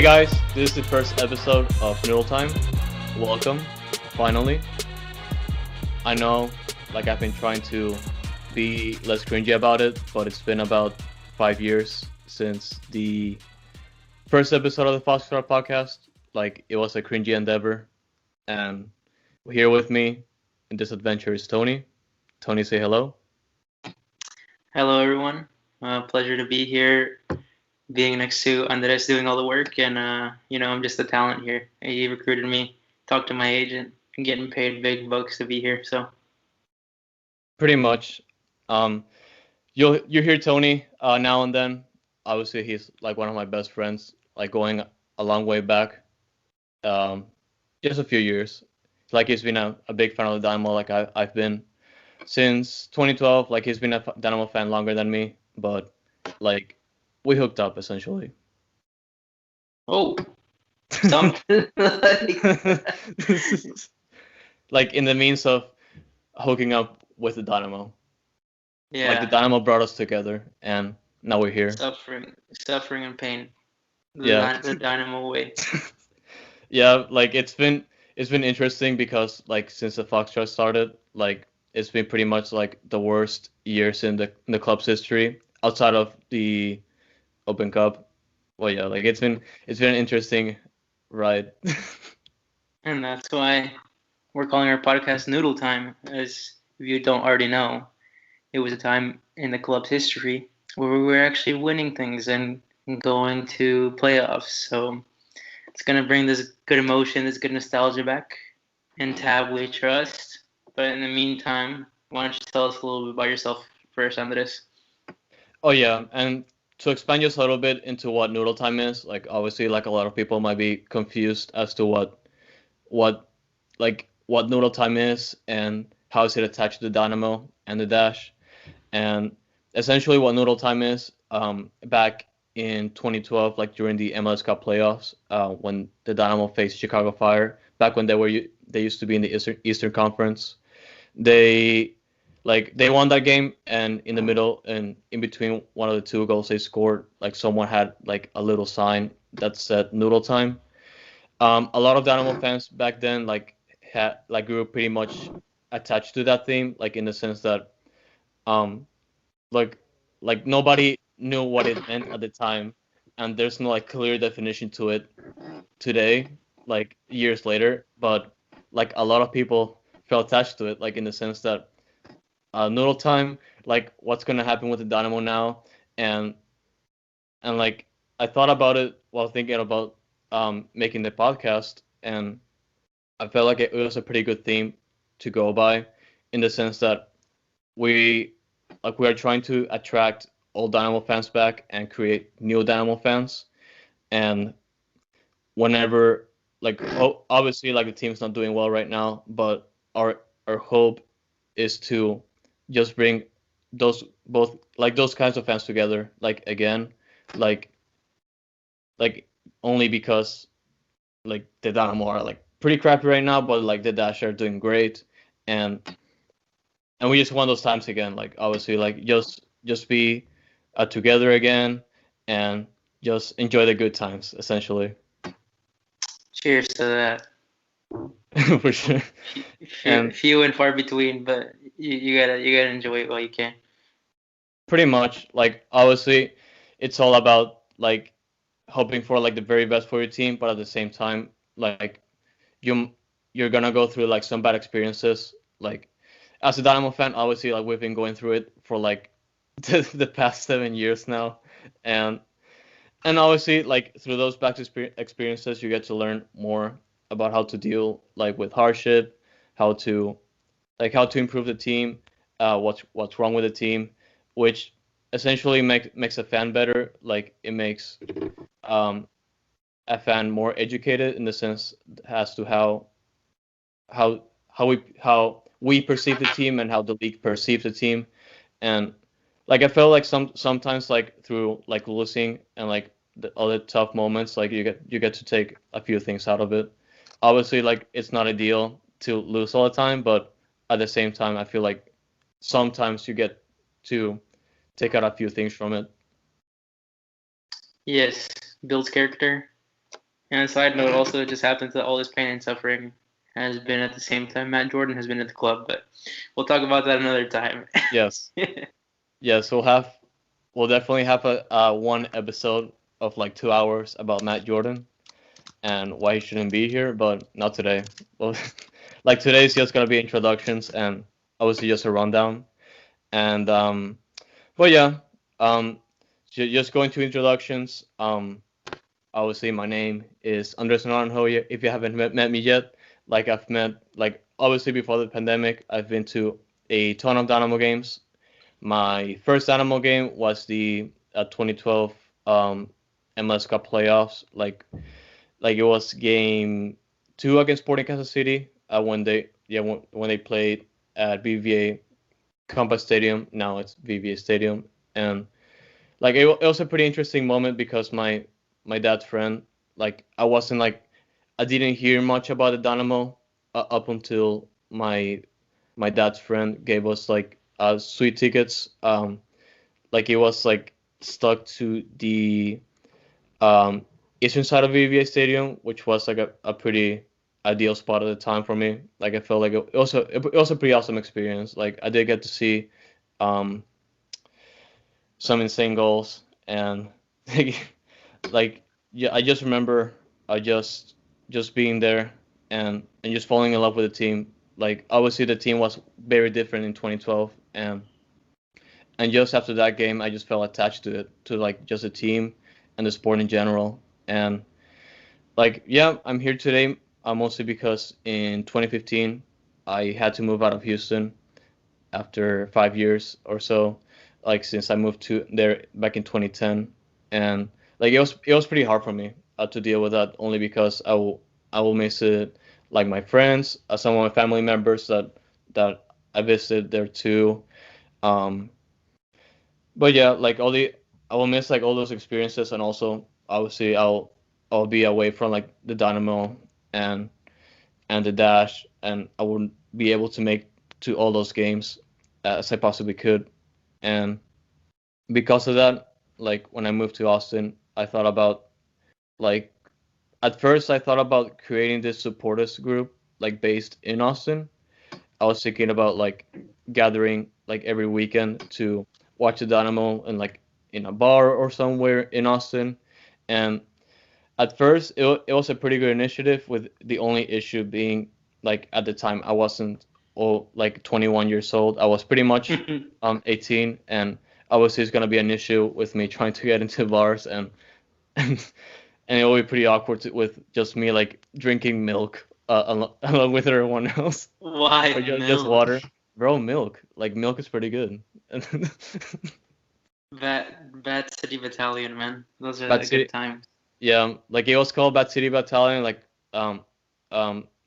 Hey guys, this is the first episode of Noodle Time. Welcome, finally. I know, I've been trying to be less cringy about it, but it's been about 5 years since the first episode of the Foxtrot Podcast. It was a cringy endeavor. And here with me in this adventure is Tony. Tony, say hello. Hello, everyone. Pleasure to be here, being next to Andres doing all the work. And, I'm just a talent here. He recruited me, talked to my agent, and getting paid big bucks to be here. So, Pretty much. You hear Tony now and then. Obviously, he's one of my best friends, going a long way back. Just a few years. He's been a big fan of the Dynamo. I've been since 2012. He's been a Dynamo fan longer than me, but we hooked up essentially. oh, something in the means of hooking up with the Dynamo. Yeah. The Dynamo brought us together, and now we're here. Suffering and pain. The Dynamo way. Yeah, it's been interesting because since the Foxtrot started, it's been pretty much the worst years in the club's history outside of the Open Cup. Well, yeah, it's been an interesting ride. And that's why we're calling our podcast Noodle Time, as if you don't already know. It was a time in the club's history where we were actually winning things and going to playoffs. So it's going to bring this good emotion, this good nostalgia back and Tab we trust. But in the meantime, why don't you tell us a little bit about yourself first, Andres? Oh, yeah, and to expand just a little bit into what Noodle Time is, obviously, a lot of people might be confused as to what Noodle Time is and how is it attached to the Dynamo and the Dash. And essentially what Noodle Time is, back in 2012, during the MLS Cup playoffs, when the Dynamo faced Chicago Fire, back when they used to be in the Eastern Conference, they won that game, and in the middle and in between one of the two goals they scored, someone had a little sign that said Noodle Time. A lot of Dynamo fans back then we were pretty much attached to that theme, in the sense that nobody knew what it meant at the time, and there's no clear definition to it today, years later, but a lot of people felt attached to it, in the sense that Noodle Time, what's gonna happen with the Dynamo now, and I thought about it while thinking about making the podcast, and I felt like it was a pretty good theme to go by, in the sense that we are trying to attract old Dynamo fans back and create new Dynamo fans, and whenever obviously the team's not doing well right now, but our hope is to just bring those kinds of fans together again, only because the Dynamo are pretty crappy right now, but the Dash are doing great, and we just want those times again, obviously just be together again and just enjoy the good times, essentially. Cheers to that. For sure. Few and far between, but you gotta enjoy it while you can. Pretty much, obviously, it's all about hoping for the very best for your team, but at the same time, you're gonna go through some bad experiences. As a Dynamo fan, obviously, we've been going through it for the past 7 years now, and obviously, through those bad experiences, you get to learn more about how to deal with hardship, how to improve the team, what's wrong with the team, which essentially makes a fan better. It makes a fan more educated in the sense as to how we perceive the team and how the league perceives the team, and I felt sometimes through losing and the other tough moments, you get to take a few things out of it. Obviously, it's not ideal to lose all the time, but at the same time, I feel sometimes you get to take out a few things from it. Yes, builds character. And a side note, also, it just happens that all this pain and suffering has been at the same time Matt Jordan has been at the club, but we'll talk about that another time. Yes. Yes, we'll definitely have a one episode of like 2 hours about Matt Jordan and why he shouldn't be here, but not today. Well, like today's just gonna be introductions and obviously just a rundown. And but yeah, um, just going to introductions. Obviously my name is Andres Naranjo. If you haven't met me yet, like I've met like obviously before the pandemic, I've been to a ton of Dynamo games. My first Dynamo game was the 2012 MLS Cup playoffs. Like it was game 2 against Sporting Kansas City when they played at BVA Compass Stadium. Now it's VVA Stadium, and like it was a pretty interesting moment because my dad's friend, like I didn't hear much about the Dynamo up until my dad's friend gave us like sweet tickets. Like it was like stuck to the um, eastern side of VVA Stadium, which was like a pretty ideal spot at the time for me. Like I felt like it was a pretty awesome experience. Like I did get to see um, some insane goals and like yeah, I just remember I just being there and just falling in love with the team. Like obviously the team was very different in 2012 and just after that game I just felt attached to it, to like just the team and the sport in general. And like yeah, I'm here today mostly because in 2015 I had to move out of Houston after 5 years or so, like since I moved to there back in 2010. And like it was pretty hard for me to deal with that, only because I will miss it, like my friends, some of my family members that I visited there too. Um, but yeah, like I will miss like all those experiences, and also obviously I'll be away from like the Dynamo and the Dash, and I wouldn't be able to make to all those games as I possibly could. And because of that, like when I moved to Austin, I thought about like at first I thought about creating this supporters group like based in Austin. I was thinking about like gathering like every weekend to watch the Dynamo and like in a bar or somewhere in Austin. And at first it was a pretty good initiative, with the only issue being like at the time I wasn't like 21 years old. I was pretty much 18, and obviously it's going to be an issue with me trying to get into bars, and it will be pretty awkward with just me like drinking milk along with everyone else. Why Or just milk? water. Bro, milk is pretty good. Bad City Battalion, man. Those are Bad the good City, times. yeah, like it was called Bad City Battalion. Like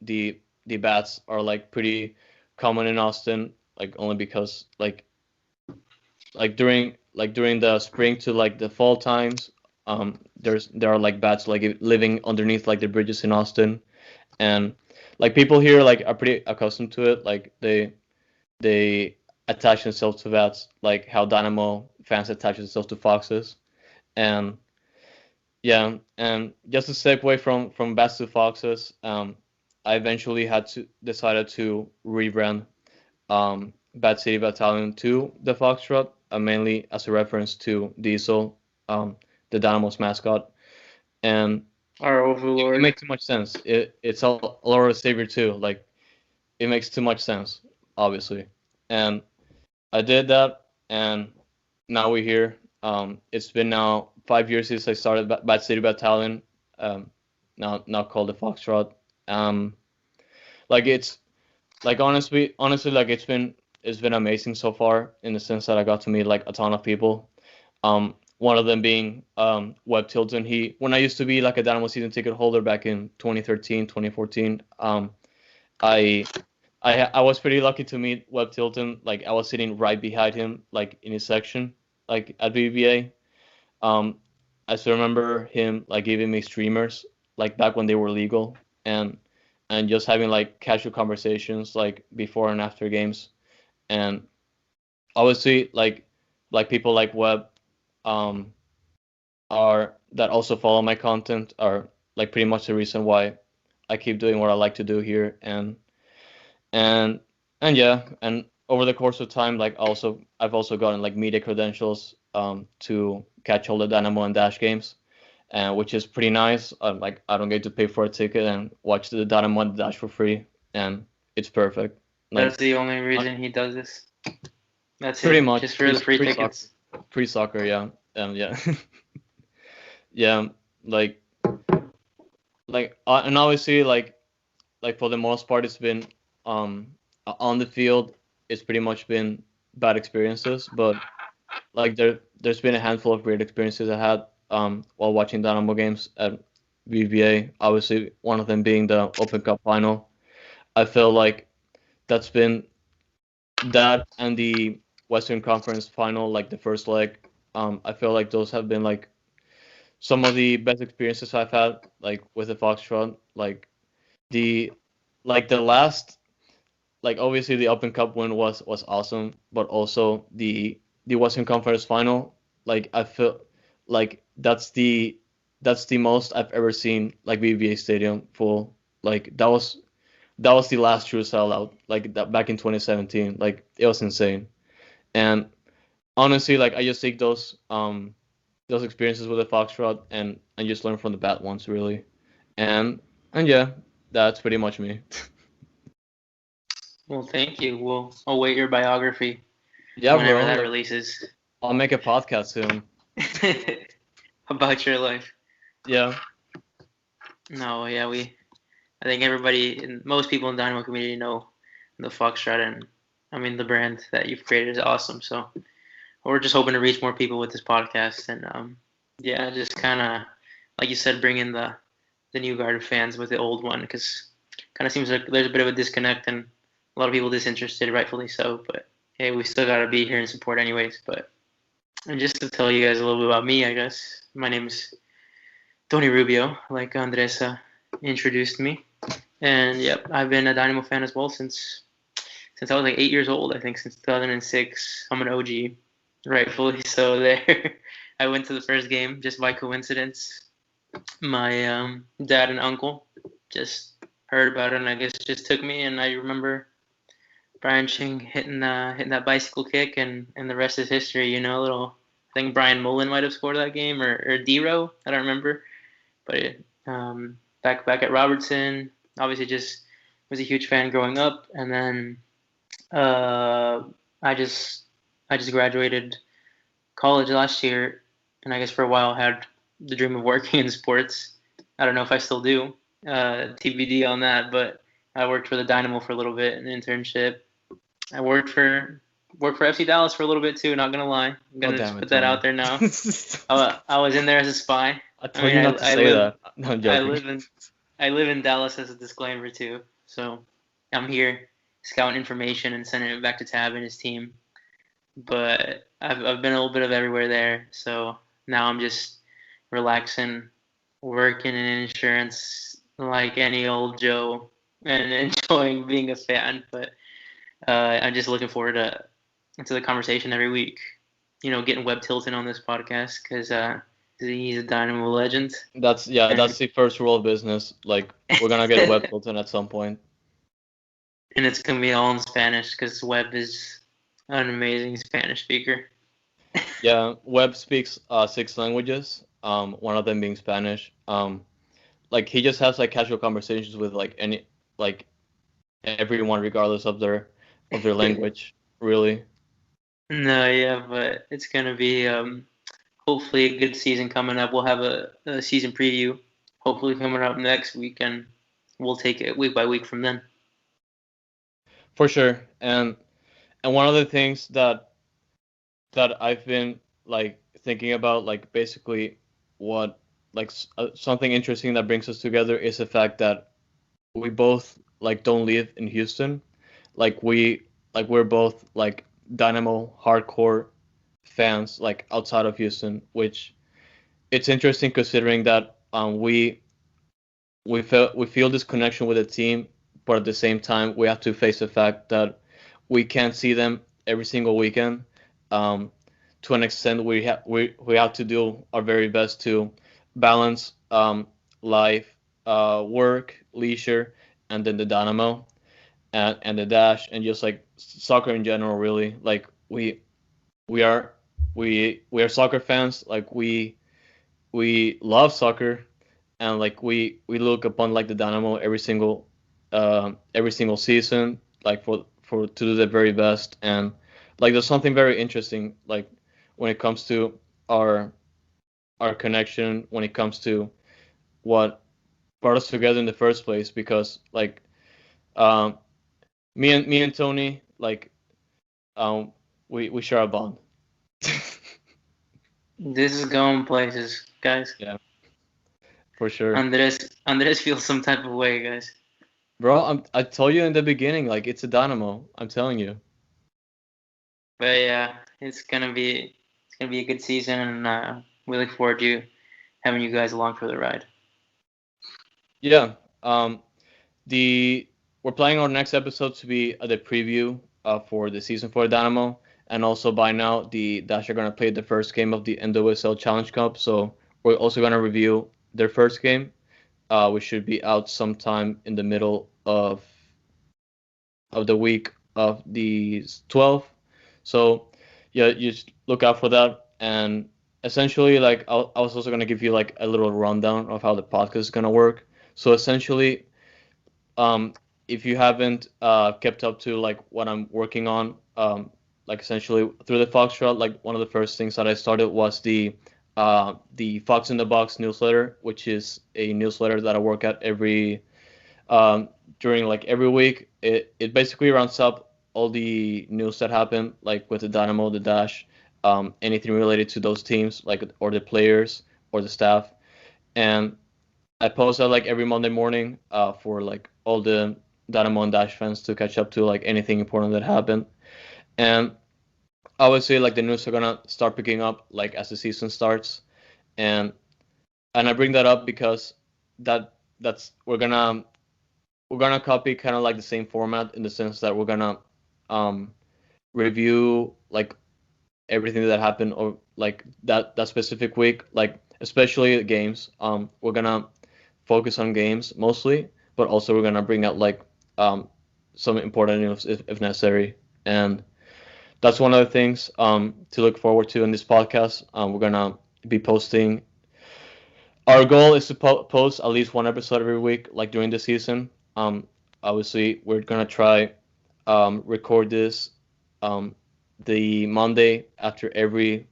the bats are like pretty common in Austin, like only because like during the spring to like the fall times, there are like bats like living underneath like the bridges in Austin. And like people here like are pretty accustomed to it. Like they attach themselves to bats, like how Dynamo fans attach themselves to foxes. And yeah, and just to segue from bats to foxes, I eventually had to decided to rebrand Bat City Battalion to the Foxtrot, mainly as a reference to Diesel, the Dynamo's mascot. And Our it overlord. makes too much sense. It's a Lord Savior too. Like it makes too much sense, obviously. And I did that, and now we're here. It's been now 5 years since I started Bat City Battalion, um, now called the Foxtrot. Um, like it's like honestly, like it's been amazing so far, in the sense that I got to meet like a ton of people. One of them being Webb Tilton. When I used to be like a Dynamo season ticket holder back in 2013, 2014, I I was pretty lucky to meet Webb Tilton. Like I was sitting right behind him, like in his section, like at BBA. I still remember him like giving me streamers, like back when they were legal, and just having like casual conversations like before and after games. And obviously like people like Webb, um, are that also follow my content, are like pretty much the reason why I keep doing what I like to do here. And and yeah, and over the course of time, like I've also gotten like media credentials to catch all the Dynamo and Dash games, which is pretty nice. Like I don't get to pay for a ticket and watch the Dynamo and Dash for free, and it's perfect. That's Like the only reason he does this. That's pretty it, much just for the free tickets. free soccer, yeah, yeah, yeah, like and obviously like for the most part it's been um on the field it's pretty much been bad experiences, but like there's been a handful of great experiences I had while watching Dynamo games at VBA. Obviously, one of them being the Open Cup final. I feel like that's been that and the Western Conference final, like the first leg. I feel like those have been like some of the best experiences I've had, like with the Foxtrot. The the last, like obviously the Open Cup win was awesome, but also the Western Conference final, like I feel like that's the most I've ever seen like BBA Stadium full. Like that was the last true sellout, like that back in 2017. Like it was insane. And honestly, like I just take those experiences with the Foxtrot and just learn from the bad ones really. And and yeah, that's pretty much me. Well, thank you. We'll await your biography Yeah, whenever bro. that Like releases. I'll make a podcast soon. About your life. Yeah. No, yeah, I think everybody, and most people in the Dynamo community know the Foxtrot, and I mean the brand that you've created is awesome. So we're just hoping to reach more people with this podcast, and yeah, just kind of like you said, bring in the new guard of fans with the old one, because kind of seems like there's a bit of a disconnect and a lot of people disinterested, rightfully so. But hey, we still got to be here and support anyways. But and just to tell you guys a little bit about me, I guess my name's Tony Rubio, like Andresa introduced me. And yep, I've been a Dynamo fan as well since I was like 8 years old. I think since 2006. I'm an OG, rightfully so. There, I went to the first game just by coincidence. My dad and uncle just heard about it, and I guess just took me. And I remember Brian Ching hitting that bicycle kick, and the rest is history. You know, little. I think Brian Mullen might have scored that game, or D-Row. I don't remember, but back at Robertson, obviously just was a huge fan growing up, and then uh, I just I just graduated college last year, and I guess for a while had the dream of working in sports. I don't know if I still do, TBD on that, but I worked for the Dynamo for a little bit, an internship. I worked for FC Dallas for a little bit too. Not gonna lie, I'm Oh gonna just damn it, put that Tony. out there now. I was in there as a spy. I I told mean, you not to I say live that. No, I'm I joking. live in I live in Dallas as a disclaimer too. So I'm here scouting information and sending it back to Tab and his team. But I've been a little bit of everywhere there. So now I'm just relaxing, working in insurance like any old Joe, and enjoying being a fan. But I'm just looking forward to the conversation every week. You know, getting Webb Tilton on this podcast because he's a Dynamo legend. That's the first rule of business. Like we're gonna get Web Hilton at some point. And it's gonna be all in Spanish because Webb is an amazing Spanish speaker. Yeah, Webb speaks 6 languages. One of them being Spanish. Like he just has like casual conversations with like everyone regardless of their language. Really. No, yeah, but it's gonna be hopefully a good season coming up. We'll have a season preview hopefully coming up next week, and we'll take it week by week from then. For sure. And one of the things that I've been like thinking about, like basically what something interesting that brings us together is the fact that we both like don't live in Houston. We're both like Dynamo hardcore fans like outside of Houston, which it's interesting considering that we feel this connection with the team, but at the same time we have to face the fact that we can't see them every single weekend. Um, to an extent, we have to do our very best to balance life, work, leisure, and then the Dynamo and the Dash, and just like soccer in general, really. Like we are we are soccer fans. Like we love soccer, and like we look upon like the Dynamo every single season, like for to do the very best. And like there's something very interesting like when it comes to our our connection, when it comes to what brought us together in the first place, because like um me and Tony, like um we share a bond. This is going places, guys. Yeah, for sure. Andres feels some type of way, guys. Bro, I told you in the beginning, like it's a Dynamo. I'm telling you. But yeah, it's gonna be a good season, and we look forward to having you guys along for the ride. Yeah. The We're planning our next episode to be the preview for the season for Dynamo, and also by now the Dash are gonna play the first game of the NWSL Challenge Cup. So we're also gonna review their first game, which should be out sometime in the middle of the week of the 12th. So yeah, you just look out for that. And essentially, like I was also gonna give you like a little rundown of how the podcast is gonna work. So essentially, um, if you haven't kept up to like what I'm working on, like essentially through the Foxtrot, like one of the first things that I started was the Fox in the Box newsletter, which is a newsletter that I work at um, during like every week. It basically rounds up all the news that happen, like with the Dynamo, the Dash, anything related to those teams, like or the players or the staff. And I post that like every Monday morning for like all the Dynamo and Dash fans to catch up to like anything important that happened. And I would say like the news are gonna start picking up like as the season starts. And I bring that up because that's we're gonna copy kind of like the same format in the sense that we're gonna um, review like everything that happened or like that specific week, like especially the games. We're gonna focus on games mostly, but also we're gonna bring out like um, some important news if necessary. And that's one of the things to look forward to in this podcast. We're gonna be posting. Our goal is to post at least one episode every week, like during the season. Um, Obviously, we're gonna try record this um, the Monday after every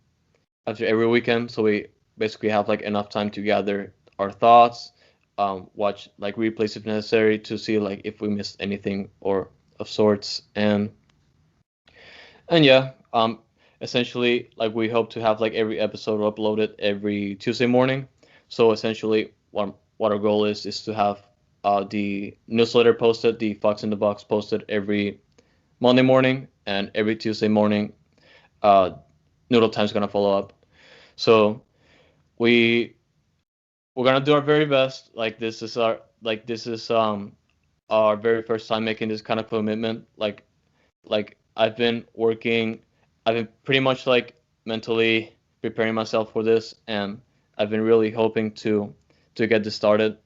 weekend, so we basically have like enough time to gather our thoughts, watch like replays if necessary to see like if we missed anything or of sorts, and yeah, essentially like we hope to have like every episode uploaded every Tuesday morning. So essentially, what our goal is to have the newsletter posted, the Fox in the Box posted every Monday morning, and every Tuesday morning, uh, Noodle Time's gonna follow up. So we we're gonna do our very best. This is our very first time making this kind of commitment. Like I've been pretty much like mentally preparing myself for this, and I've been really hoping to get this started.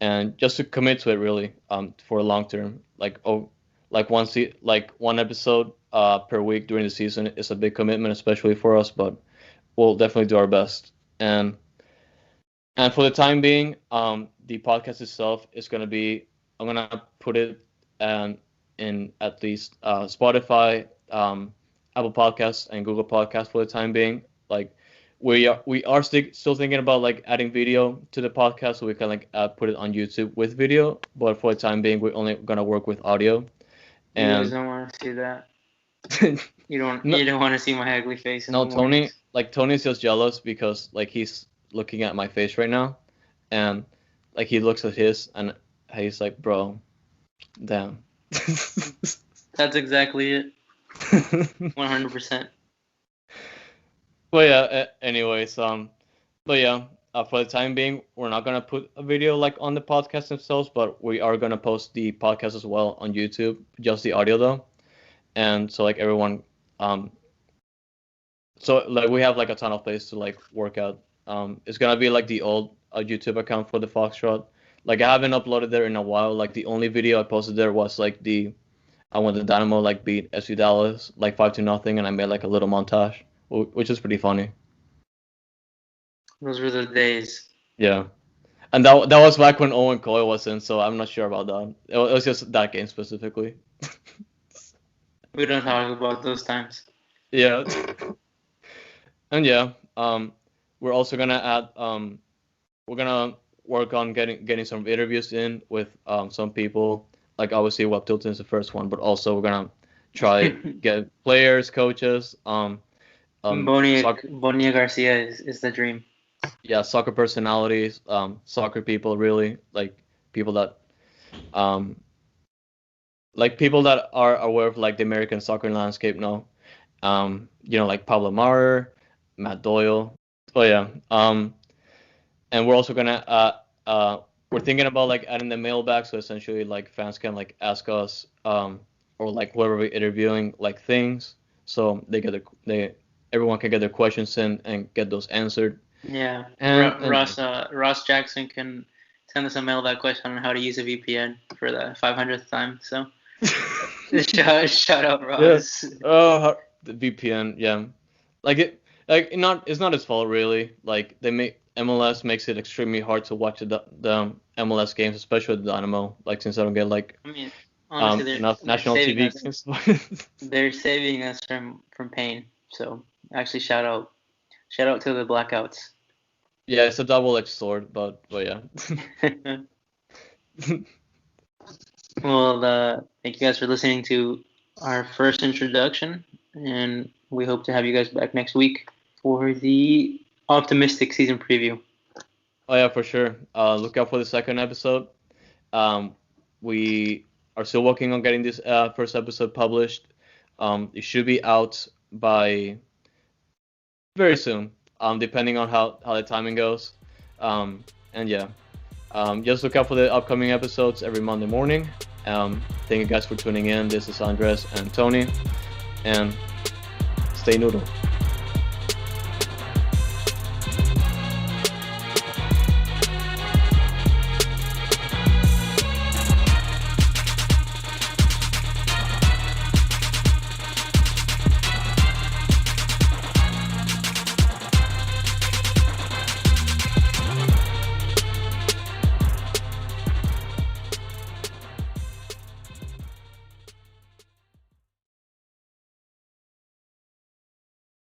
And just to commit to it really for a long term like like one episode per week during the season is a big commitment, especially for us, but we'll definitely do our best. And for the time being, the podcast itself is going to be, I'm going to put it in at least Spotify, Apple Podcasts, and Google Podcasts for the time being. Like we are still thinking about like adding video to the podcast so we can like put it on YouTube with video. But for the time being, we're only going to work with audio. You guys And don't want to see that. You don't. no, You don't want to see my ugly face in no, the mornings. Tony's just jealous because like he's looking at my face right now, and like he looks at his and he's like, bro, damn. That's exactly it. 100%. Well, yeah. Anyways, but yeah, for the time being, we're not gonna put a video like on the podcast themselves, but we are gonna post the podcast as well on YouTube, just the audio though. And so like everyone, um, so like we have like a ton of place to like work out. It's gonna be like the old a YouTube account for the Foxtrot. Like I haven't uploaded there in a while. Like the only video I posted there was like when the Dynamo like beat SC Dallas like 5-0, and I made like a little montage, which is pretty funny. Those were the days. Yeah, and that was back when Owen Coyle was in, so I'm not sure about that. It was just that game specifically. We don't talk about those times. Yeah. And yeah, we're also gonna add we're gonna work on getting some interviews in with some people. Like obviously Web Tilton is the first one, but also we're gonna try get players, coaches, Bonilla Garcia is the dream. Yeah, soccer personalities, soccer people, really like people that are aware of like the American soccer landscape now. Like Pablo Maurer, Matt Doyle. Oh yeah. And we're also gonna we're thinking about like adding the mailbag, so essentially like fans can like ask us or like whoever we're interviewing like things, so everyone can get their questions in and get those answered. Yeah. And Ross Jackson can send us a mailbag question on how to use a VPN for the 500th time. So shout out Ross. Yeah. Oh, the VPN, yeah. It's not his fault really. Like MLS makes it extremely hard to watch the MLS games, especially the Dynamo. Like since I don't get honestly, enough national TV. They're saving us from pain. So actually, shout out to the blackouts. Yeah, it's a double-edged sword, but yeah. Well, thank you guys for listening to our first introduction, and we hope to have you guys back next week for the optimistic season preview. Oh yeah, for sure. Look out for the second episode. We are still working on getting this first episode published. It should be out by very soon, depending on how the timing goes. And yeah, just look out for the upcoming episodes every Monday morning. Thank you guys for tuning in. This is Andres and Tony, and stay noodle.